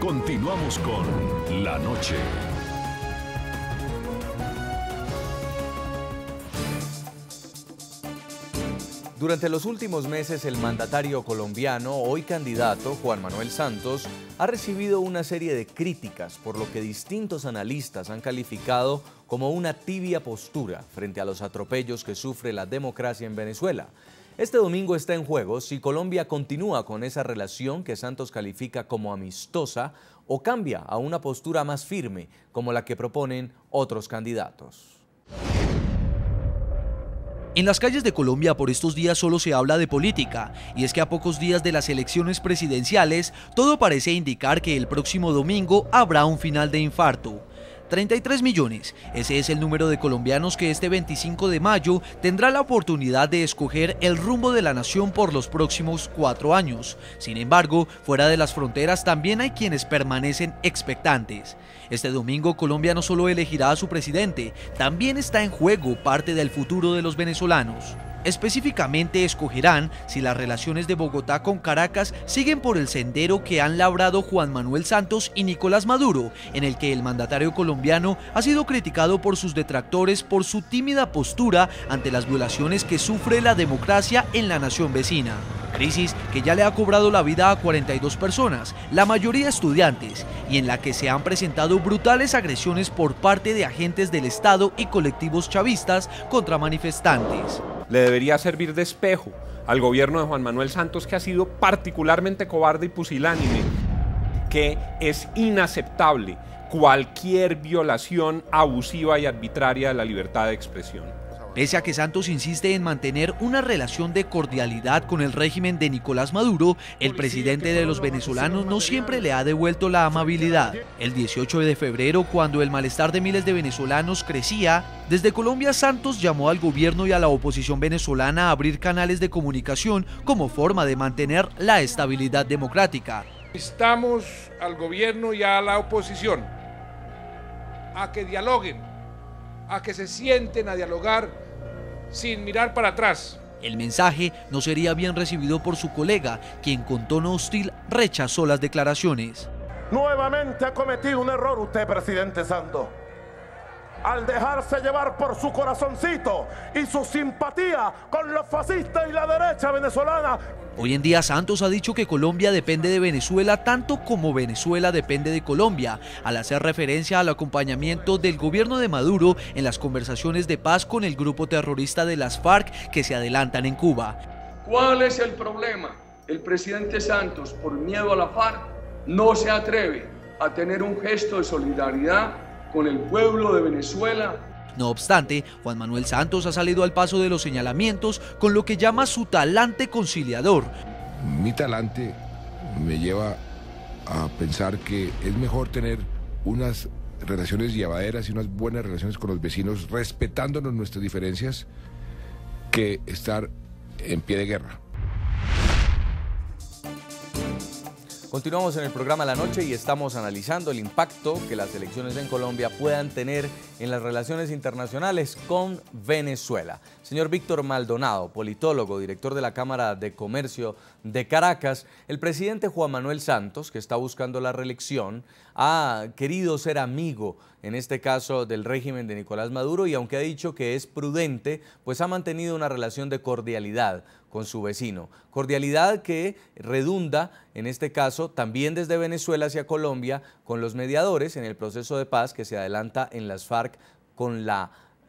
Continuamos con La Noche. Durante los últimos meses, el mandatario colombiano, hoy candidato, Juan Manuel Santos, ha recibido una serie de críticas, por lo que distintos analistas han calificado como una tibia postura frente a los atropellos que sufre la democracia en Venezuela. Este domingo está en juego si Colombia continúa con esa relación que Santos califica como amistosa o cambia a una postura más firme, como la que proponen otros candidatos. En las calles de Colombia por estos días solo se habla de política, y es que a pocos días de las elecciones presidenciales, todo parece indicar que el próximo domingo habrá un final de infarto. 33 millones, ese es el número de colombianos que este 25 de mayo tendrá la oportunidad de escoger el rumbo de la nación por los próximos 4 años. Sin embargo, fuera de las fronteras también hay quienes permanecen expectantes. Este domingo Colombia no solo elegirá a su presidente, también está en juego parte del futuro de los venezolanos. Específicamente escogerán si las relaciones de Bogotá con Caracas siguen por el sendero que han labrado Juan Manuel Santos y Nicolás Maduro, en el que el mandatario colombiano ha sido criticado por sus detractores por su tímida postura ante las violaciones que sufre la democracia en la nación vecina. Crisis que ya le ha cobrado la vida a 42 personas, la mayoría estudiantes, y en la que se han presentado brutales agresiones por parte de agentes del Estado y colectivos chavistas contra manifestantes. Le debería servir de espejo al gobierno de Juan Manuel Santos, que ha sido particularmente cobarde y pusilánime, que es inaceptable cualquier violación abusiva y arbitraria de la libertad de expresión. Pese a que Santos insiste en mantener una relación de cordialidad con el régimen de Nicolás Maduro, el presidente de los venezolanos no siempre le ha devuelto la amabilidad. El 18 de febrero, cuando el malestar de miles de venezolanos crecía, desde Colombia Santos llamó al gobierno y a la oposición venezolana a abrir canales de comunicación como forma de mantener la estabilidad democrática. Instamos al gobierno y a la oposición a que dialoguen, a que se sienten a dialogar sin mirar para atrás. El mensaje no sería bien recibido por su colega, quien con tono hostil rechazó las declaraciones. Nuevamente ha cometido un error usted, presidente Santos, al dejarse llevar por su corazoncito y su simpatía con los fascistas y la derecha venezolana. Hoy en día Santos ha dicho que Colombia depende de Venezuela tanto como Venezuela depende de Colombia, al hacer referencia al acompañamiento del gobierno de Maduro en las conversaciones de paz con el grupo terrorista de las FARC que se adelantan en Cuba. ¿Cuál es el problema? El presidente Santos, por miedo a la FARC, no se atreve a tener un gesto de solidaridad con el pueblo de Venezuela. No obstante, Juan Manuel Santos ha salido al paso de los señalamientos con lo que llama su talante conciliador. Mi talante me lleva a pensar que es mejor tener unas relaciones llevaderas y unas buenas relaciones con los vecinos, respetándonos nuestras diferencias, que estar en pie de guerra. Continuamos en el programa La Noche y estamos analizando el impacto que las elecciones en Colombia puedan tener en las relaciones internacionales con Venezuela. Señor Víctor Maldonado, politólogo, director de la Cámara de Comercio de Caracas, el presidente Juan Manuel Santos, que está buscando la reelección, ha querido ser amigo, en este caso, del régimen de Nicolás Maduro, y aunque ha dicho que es prudente, pues ha mantenido una relación de cordialidad con su vecino. Cordialidad que redunda, en este caso, también desde Venezuela hacia Colombia, con los mediadores en el proceso de paz que se adelanta en las FARC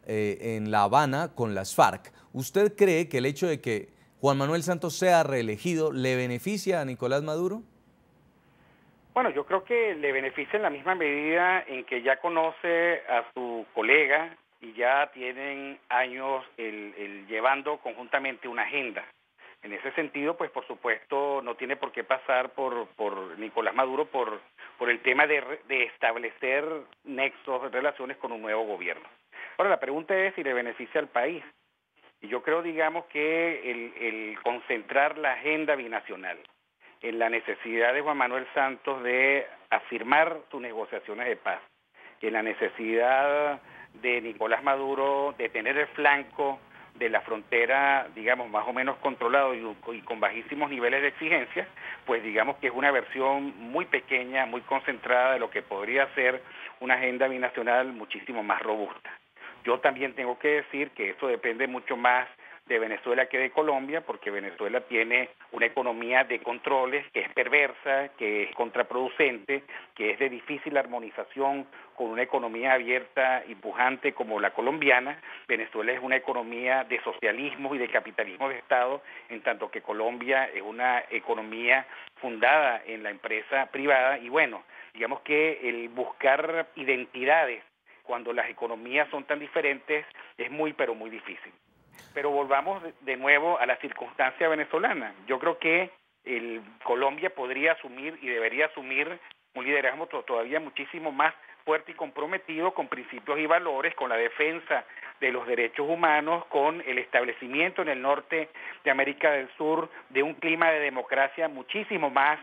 en La Habana con las FARC. ¿Usted cree que el hecho de que Juan Manuel Santos sea reelegido le beneficia a Nicolás Maduro? Bueno, yo creo que le beneficia en la misma medida en que ya conoce a su colega y ya tienen años llevando conjuntamente una agenda. En ese sentido, pues por supuesto no tiene por qué pasar por Nicolás Maduro por el tema de establecer nexos, relaciones con un nuevo gobierno. Ahora, la pregunta es si le beneficia al país. Y yo creo, digamos, que el concentrar la agenda binacional en la necesidad de Juan Manuel Santos de afirmar sus negociaciones de paz, en la necesidad de Nicolás Maduro de tener el flanco de la frontera, digamos, más o menos controlado y con bajísimos niveles de exigencia, pues digamos que es una versión muy pequeña, muy concentrada de lo que podría ser una agenda binacional muchísimo más robusta. Yo también tengo que decir que eso depende mucho más de Venezuela que de Colombia, porque Venezuela tiene una economía de controles que es perversa, que es contraproducente, que es de difícil armonización con una economía abierta y pujante como la colombiana. Venezuela es una economía de socialismo y de capitalismo de Estado, en tanto que Colombia es una economía fundada en la empresa privada. Y bueno, digamos que el buscar identidades cuando las economías son tan diferentes es muy, pero muy difícil. Pero volvamos de nuevo a la circunstancia venezolana. Yo creo que Colombia podría asumir y debería asumir un liderazgo todavía muchísimo más fuerte y comprometido con principios y valores, con la defensa de los derechos humanos, con el establecimiento en el norte de América del Sur de un clima de democracia muchísimo más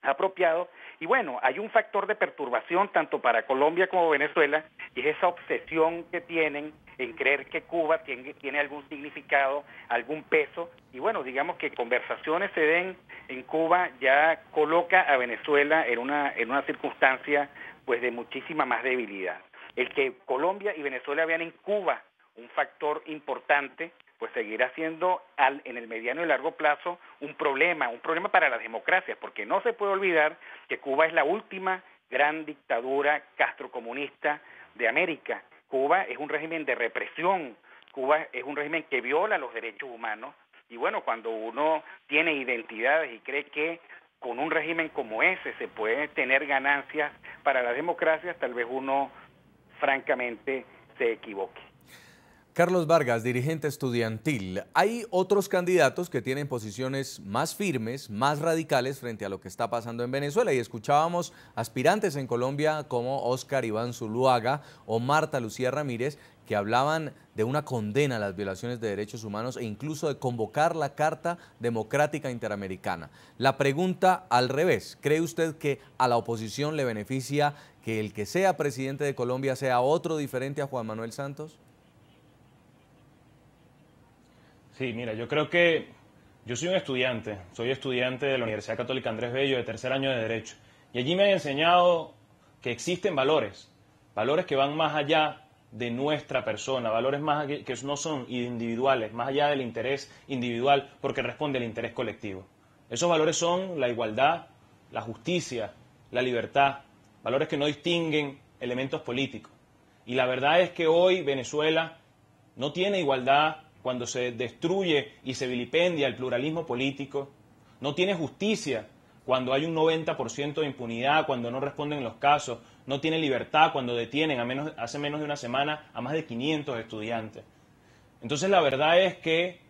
apropiado. Y bueno, hay un factor de perturbación tanto para Colombia como Venezuela, y es esa obsesión que tienen en creer que Cuba tiene algún significado, algún peso, y bueno, digamos que conversaciones se den en Cuba ya coloca a Venezuela en una circunstancia pues de muchísima más debilidad. El que Colombia y Venezuela vean en Cuba un factor importante, pues seguirá siendo en el mediano y largo plazo un problema para las democracias, porque no se puede olvidar que Cuba es la última gran dictadura castrocomunista de América. Cuba es un régimen de represión, Cuba es un régimen que viola los derechos humanos, y bueno, cuando uno tiene identidades y cree que con un régimen como ese se puede tener ganancias para las democracias, tal vez uno francamente se equivoque. Carlos Vargas, dirigente estudiantil. Hay otros candidatos que tienen posiciones más firmes, más radicales frente a lo que está pasando en Venezuela, y escuchábamos aspirantes en Colombia como Óscar Iván Zuluaga o Marta Lucía Ramírez, que hablaban de una condena a las violaciones de derechos humanos e incluso de convocar la Carta Democrática Interamericana. La pregunta al revés, ¿cree usted que a la oposición le beneficia que el que sea presidente de Colombia sea otro diferente a Juan Manuel Santos? Sí, mira, yo creo que yo soy estudiante de la Universidad Católica Andrés Bello, de tercer año de Derecho, y allí me han enseñado que existen valores que van más allá de nuestra persona, valores más que no son individuales, más allá del interés individual, porque responde al interés colectivo. Esos valores son la igualdad, la justicia, la libertad, valores que no distinguen elementos políticos. Y la verdad es que hoy Venezuela no tiene igualdad cuando se destruye y se vilipendia el pluralismo político, no tiene justicia cuando hay un 90% de impunidad, cuando no responden los casos, no tiene libertad cuando detienen hace menos de una semana a más de 500 estudiantes. Entonces la verdad es que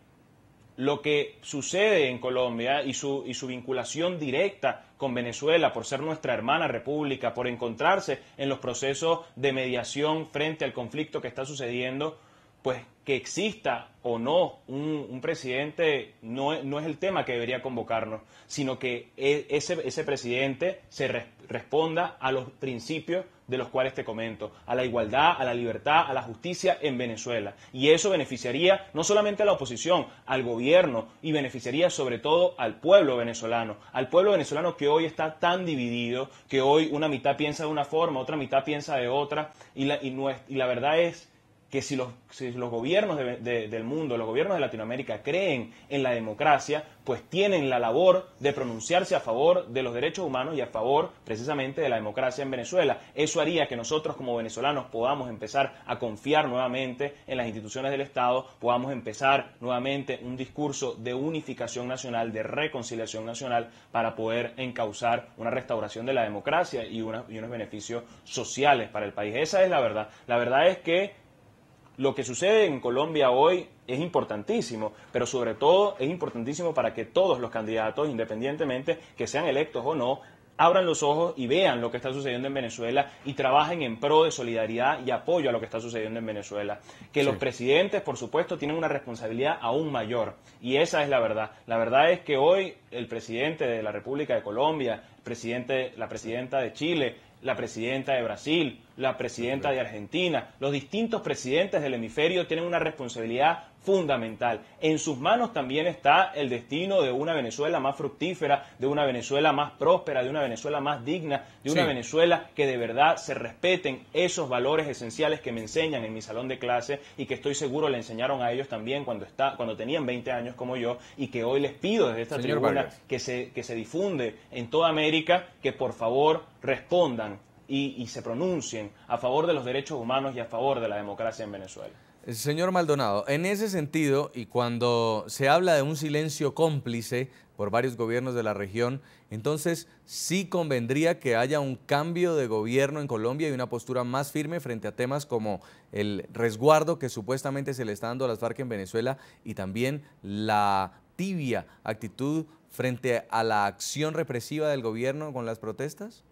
lo que sucede en Colombia y su vinculación directa con Venezuela por ser nuestra hermana república, por encontrarse en los procesos de mediación frente al conflicto que está sucediendo, pues que exista o no un presidente no es el tema que debería convocarnos, sino que ese presidente responda a los principios de los cuales te comento, a la igualdad, a la libertad, a la justicia en Venezuela. Y eso beneficiaría no solamente a la oposición, al gobierno, y beneficiaría sobre todo al pueblo venezolano que hoy está tan dividido, que hoy una mitad piensa de una forma, otra mitad piensa de otra, y la verdad es que si los gobiernos del mundo, los gobiernos de Latinoamérica creen en la democracia, pues tienen la labor de pronunciarse a favor de los derechos humanos y a favor precisamente de la democracia en Venezuela. Eso haría que nosotros como venezolanos podamos empezar a confiar nuevamente en las instituciones del Estado, podamos empezar nuevamente un discurso de unificación nacional, de reconciliación nacional, para poder encauzar una restauración de la democracia y unos beneficios sociales para el país. Esa es la verdad. La verdad es que lo que sucede en Colombia hoy es importantísimo, pero sobre todo es importantísimo para que todos los candidatos, independientemente que sean electos o no, abran los ojos y vean lo que está sucediendo en Venezuela y trabajen en pro de solidaridad y apoyo a lo que está sucediendo en Venezuela. Que los presidentes, por supuesto, tienen una responsabilidad aún mayor, y esa es la verdad. La verdad es que hoy el presidente de la República de Colombia, la presidenta de Chile, la presidenta de Brasil, la presidenta de Argentina, los distintos presidentes del hemisferio tienen una responsabilidad fundamental. En sus manos también está el destino de una Venezuela más fructífera, de una Venezuela más próspera, de una Venezuela más digna, de una Venezuela que de verdad se respeten esos valores esenciales que me enseñan en mi salón de clase y que estoy seguro le enseñaron a ellos también cuando tenían 20 años como yo, y que hoy les pido desde esta tribuna que se difunde en toda América, que por favor respondan y se pronuncien a favor de los derechos humanos y a favor de la democracia en Venezuela. Señor Maldonado, en ese sentido, y cuando se habla de un silencio cómplice por varios gobiernos de la región, entonces sí convendría que haya un cambio de gobierno en Colombia y una postura más firme frente a temas como el resguardo que supuestamente se le está dando a las FARC en Venezuela y también la tibia actitud frente a la acción represiva del gobierno con las protestas.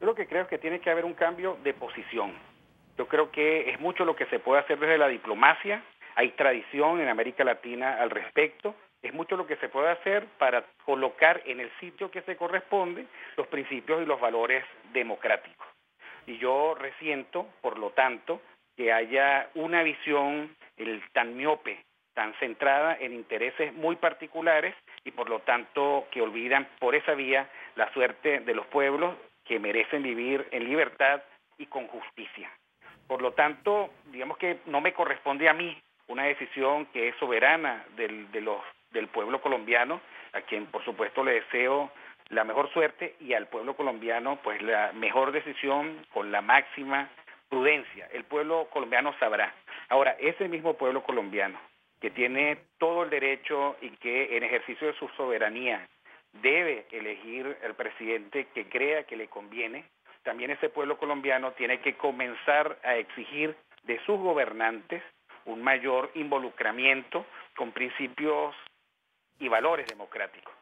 Yo lo que creo es que tiene que haber un cambio de posición. Yo creo que es mucho lo que se puede hacer desde la diplomacia, hay tradición en América Latina al respecto, es mucho lo que se puede hacer para colocar en el sitio que se corresponde los principios y los valores democráticos. Y yo resiento, por lo tanto, que haya una visión tan miope, tan centrada en intereses muy particulares y por lo tanto que olvidan por esa vía la suerte de los pueblos que merecen vivir en libertad y con justicia. Por lo tanto, digamos que no me corresponde a mí una decisión que es soberana del pueblo colombiano, a quien por supuesto le deseo la mejor suerte, y al pueblo colombiano pues la mejor decisión con la máxima prudencia. El pueblo colombiano sabrá. Ahora, ese mismo pueblo colombiano que tiene todo el derecho y que en ejercicio de su soberanía debe elegir el presidente que crea que le conviene, también ese pueblo colombiano tiene que comenzar a exigir de sus gobernantes un mayor involucramiento con principios y valores democráticos.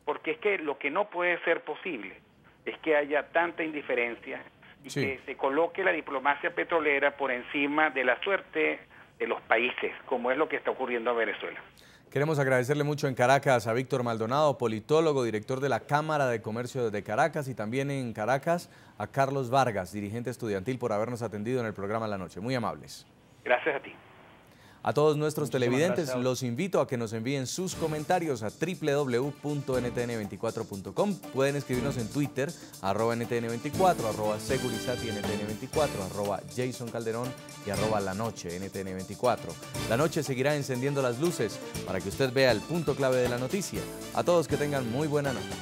Porque es que lo que no puede ser posible es que haya tanta indiferencia y que se coloque la diplomacia petrolera por encima de la suerte de los países, como es lo que está ocurriendo en Venezuela. Queremos agradecerle mucho en Caracas a Víctor Maldonado, politólogo, director de la Cámara de Comercio de Caracas, y también en Caracas a Carlos Vargas, dirigente estudiantil, por habernos atendido en el programa La Noche. Muy amables. Gracias a ti. A todos nuestros televidentes los invito a que nos envíen sus comentarios a www.ntn24.com. Pueden escribirnos en Twitter, @ntn24, @segurizatintn24, @JasonCalderón y @lanoche_ntn24. La Noche seguirá encendiendo las luces para que usted vea el punto clave de la noticia. A todos que tengan muy buena noche.